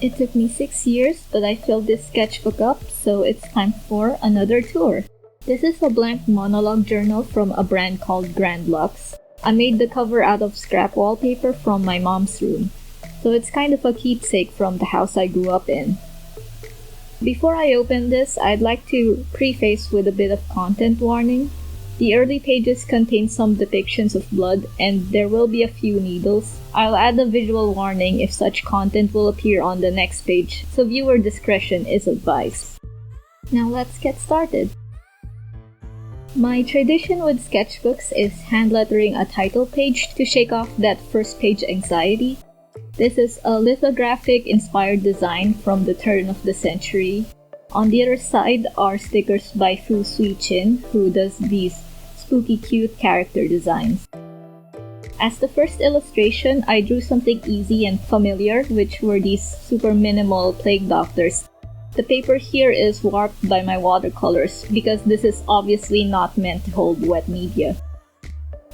It took me 6 years, but I filled this sketchbook up, so it's time for another tour. This is a blank monologue journal from a brand called Grand Luxe. I made the cover out of scrap wallpaper from my mom's room, so it's kind of a keepsake from the house I grew up in. Before I open this, I'd like to preface with a bit of content warning. The early pages contain some depictions of blood, and there will be a few needles. I'll add a visual warning if such content will appear on the next page, so viewer discretion is advised. Now let's get started. My tradition with sketchbooks is hand-lettering a title page to shake off that first page anxiety. This is a lithographic-inspired design from the turn of the century. On the other side are stickers by Fu Sui Chin, who does these spooky cute character designs. As the first illustration, I drew something easy and familiar, which were these super minimal plague doctors. The paper here is warped by my watercolors because this is obviously not meant to hold wet media.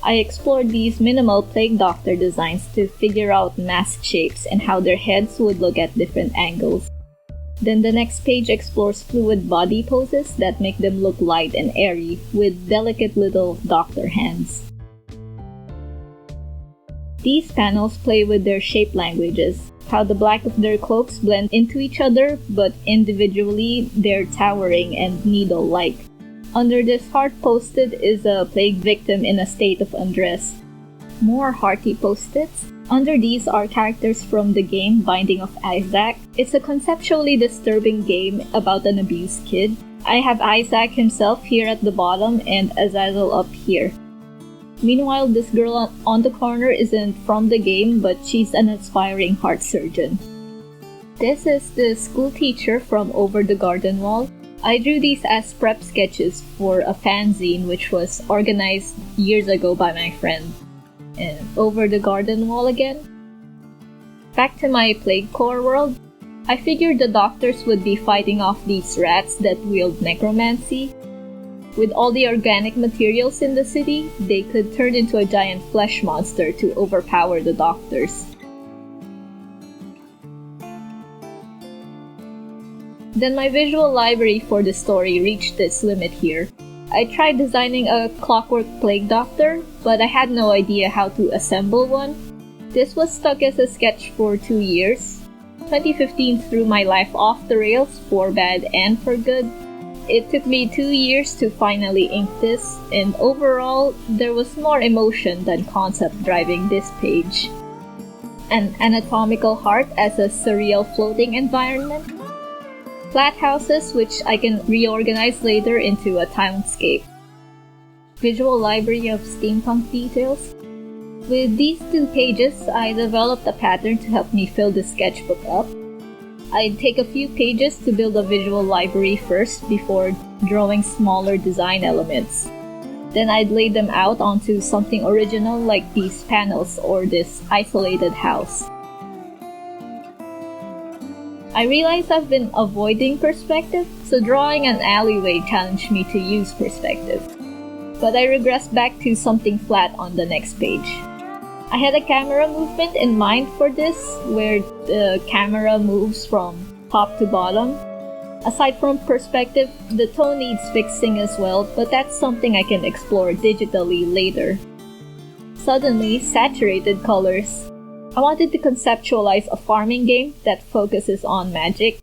I explored these minimal plague doctor designs to figure out mask shapes and how their heads would look at different angles. Then the next page explores fluid body poses that make them look light and airy with delicate little doctor hands. These panels play with their shape languages, how the black of their cloaks blend into each other, but individually they're towering and needle-like. Under this heart posted is a plague victim in a state of undress. More hearty post-its. Under these are characters from the game Binding of Isaac. It's a conceptually disturbing game about an abused kid. I have Isaac himself here at the bottom and Azazel up here. Meanwhile, this girl on the corner isn't from the game, but she's an aspiring heart surgeon. This is the school teacher from Over the Garden Wall. I drew these as prep sketches for a fanzine which was organized years ago by my friend. And Over the Garden Wall again. Back to my Plaguecore world. I figured the doctors would be fighting off these rats that wield necromancy. With all the organic materials in the city, they could turn into a giant flesh monster to overpower the doctors. Then my visual library for the story reached its limit here. I tried designing a clockwork plague doctor, but I had no idea how to assemble one. This was stuck as a sketch for 2 years. 2015 threw my life off the rails for bad and for good. It took me 2 years to finally ink this, and overall, there was more emotion than concept driving this page. An anatomical heart as a surreal floating environment. Flat houses which I can reorganize later into a townscape. Visual library of steampunk details. With these 2 pages, I developed a pattern to help me fill the sketchbook up. I'd take a few pages to build a visual library first before drawing smaller design elements. Then I'd lay them out onto something original like these panels or this isolated house. I realize I've been avoiding perspective, so drawing an alleyway challenged me to use perspective. But I regressed back to something flat on the next page. I had a camera movement in mind for this, where the camera moves from top to bottom. Aside from perspective, the tone needs fixing as well, but that's something I can explore digitally later. Suddenly, saturated colors. I wanted to conceptualize a farming game that focuses on magic.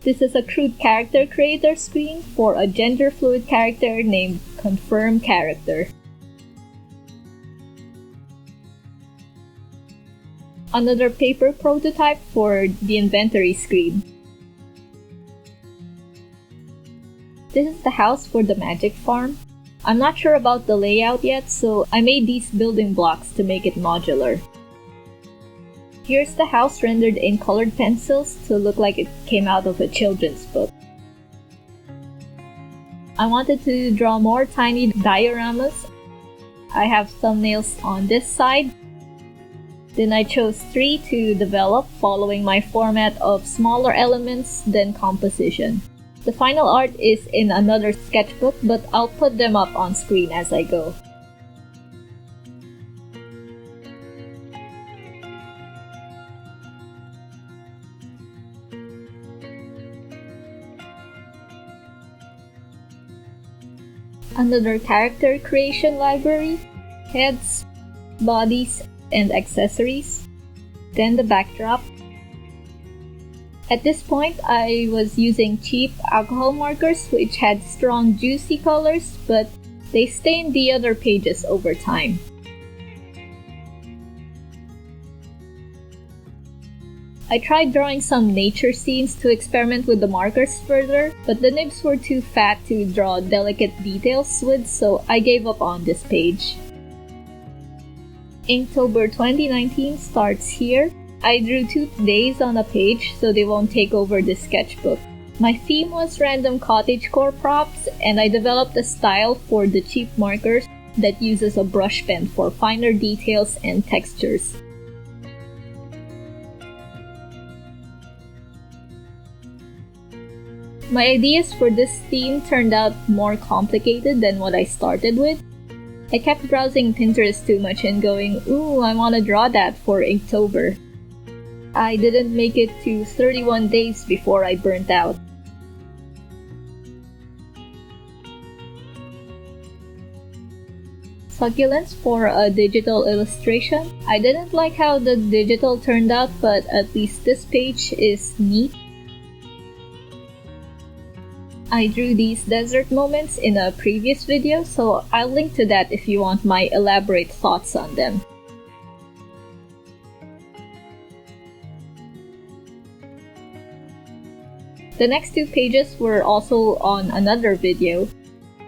This is a crude character creator screen for a gender-fluid character named Confirm Character. Another paper prototype for the inventory screen. This is the house for the magic farm. I'm not sure about the layout yet, so I made these building blocks to make it modular. Here's the house rendered in colored pencils to look like it came out of a children's book. I wanted to draw more tiny dioramas. I have thumbnails on this side. Then I chose 3 to develop, following my format of smaller elements, then composition. The final art is in another sketchbook, but I'll put them up on screen as I go. Another character creation library, heads, bodies, and accessories. Then the backdrop. At this point, I was using cheap alcohol markers which had strong juicy colors, but they stained the other pages over time. I tried drawing some nature scenes to experiment with the markers further, but the nibs were too fat to draw delicate details with, so I gave up on this page. Inktober 2019 starts here. I drew 2 days on a page so they won't take over the sketchbook. My theme was random cottagecore props, and I developed a style for the cheap markers that uses a brush pen for finer details and textures. My ideas for this theme turned out more complicated than what I started with. I kept browsing Pinterest too much and going, ooh, I wanna draw that for Inktober. I didn't make it to 31 days before I burnt out. Succulents for a digital illustration. I didn't like how the digital turned out, but at least this page is neat. I drew these desert moments in a previous video, so I'll link to that if you want my elaborate thoughts on them. The next 2 pages were also on another video.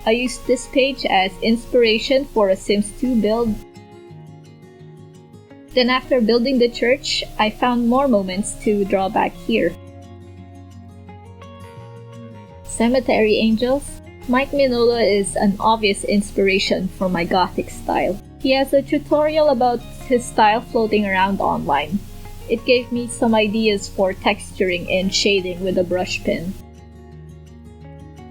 I used this page as inspiration for a Sims 2 build. Then after building the church, I found more moments to draw back here. Cemetery Angels. Mike Minola is an obvious inspiration for my gothic style. He has a tutorial about his style floating around online. It gave me some ideas for texturing and shading with a brush pen.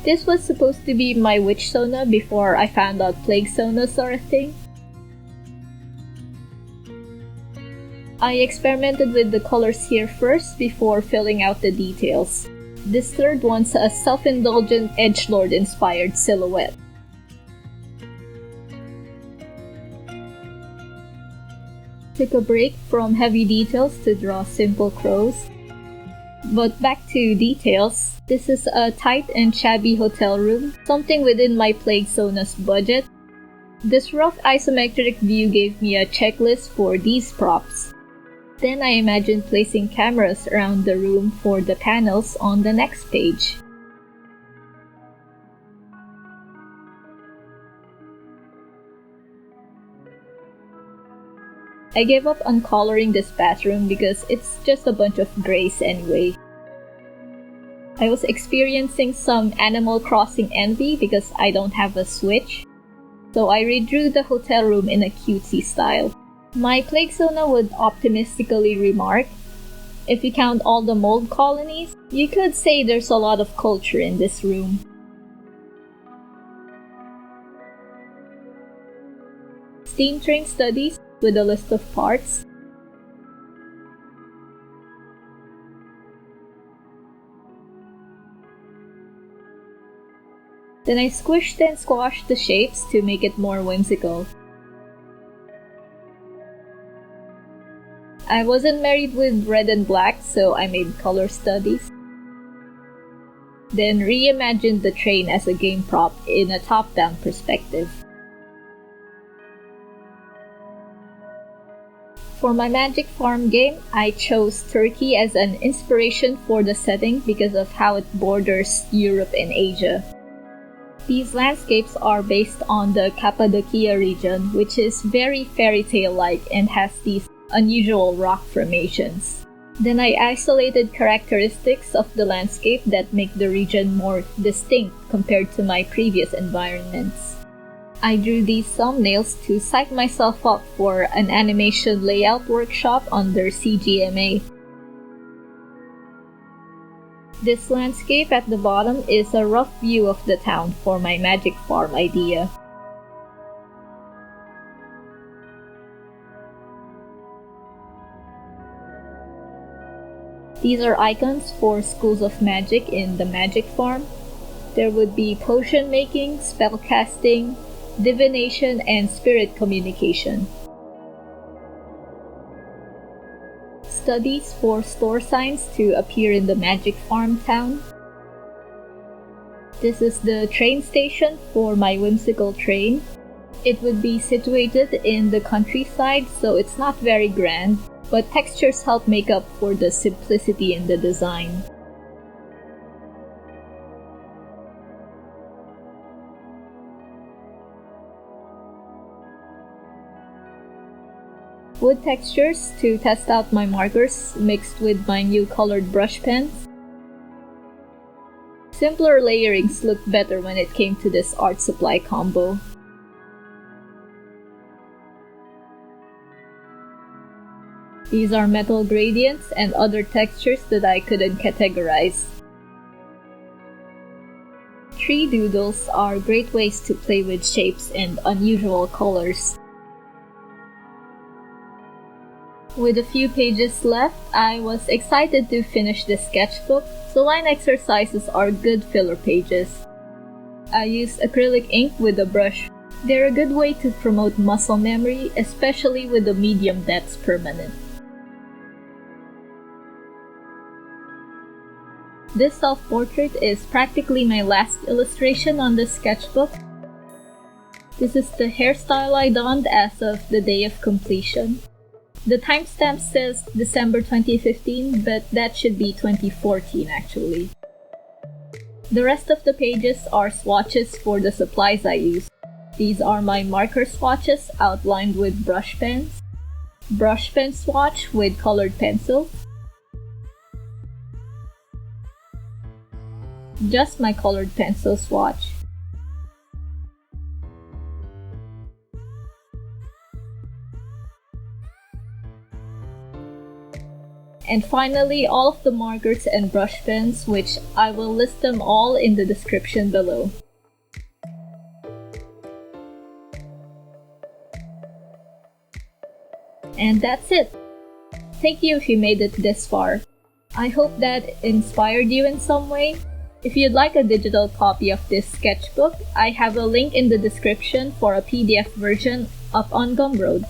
This was supposed to be my witch Sona before I found out plague Sonas are a thing. I experimented with the colors here first before filling out the details. This third one's a self-indulgent edgelord inspired silhouette. Took a break from heavy details to draw simple crows. But back to details. This is a tight and shabby hotel room, something within my Plague Sona's budget. This rough isometric view gave me a checklist for these props. Then I imagined placing cameras around the room for the panels on the next page. I gave up on coloring this bathroom because it's just a bunch of grays anyway. I was experiencing some Animal Crossing envy because I don't have a Switch, so I redrew the hotel room in a cutesy style. My Plague Sona would optimistically remark, if you count all the mold colonies, you could say there's a lot of culture in this room. Steam Train Studies with a list of parts. Then I squished and squashed the shapes to make it more whimsical. I wasn't married with red and black, so I made color studies. Then reimagined the train as a game prop in a top-down perspective. For my Magic Farm game, I chose Turkey as an inspiration for the setting because of how it borders Europe and Asia. These landscapes are based on the Cappadocia region, which is very fairy tale-like and has these unusual rock formations. Then I isolated characteristics of the landscape that make the region more distinct compared to my previous environments. I drew these thumbnails to psych myself up for an animation layout workshop under CGMA. This landscape at the bottom is a rough view of the town for my Magic Farm idea. These are icons for schools of magic in the Magic Farm. There would be potion making, spell casting, divination, and spirit communication. Studies for store signs to appear in the magic farm town. This is the train station for my Whimsical Train. It would be situated in the countryside, so it's not very grand, but textures help make up for the simplicity in the design. Wood textures to test out my markers mixed with my new colored brush pens. Simpler layerings looked better when it came to this art supply combo. These are metal gradients and other textures that I couldn't categorize. Tree doodles are great ways to play with shapes and unusual colors. With a few pages left, I was excited to finish this sketchbook, so line exercises are good filler pages. I used acrylic ink with a brush. They're a good way to promote muscle memory, especially with the medium that's permanent. This self-portrait is practically my last illustration on this sketchbook. This is the hairstyle I donned as of the day of completion. The timestamp says December 2015, but that should be 2014 actually. The rest of the pages are swatches for the supplies I use. These are my marker swatches outlined with brush pens, brush pen swatch with colored pencils, just my colored pencil swatch, and finally all of the markers and brush pens, which I will list them all in the description below. And that's it! Thank you if you made it this far. I hope that inspired you in some way. If you'd like a digital copy of this sketchbook, I have a link in the description for a PDF version up on Gumroad.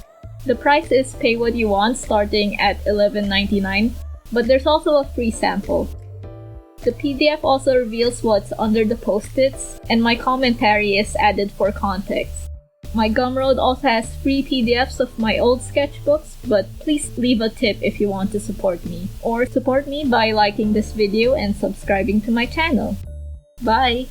The price is pay what you want, starting at $11.99, but there's also a free sample. The PDF also reveals what's under the post-its, and my commentary is added for context. My Gumroad also has free PDFs of my old sketchbooks, but please leave a tip if you want to support me, or support me by liking this video and subscribing to my channel. Bye!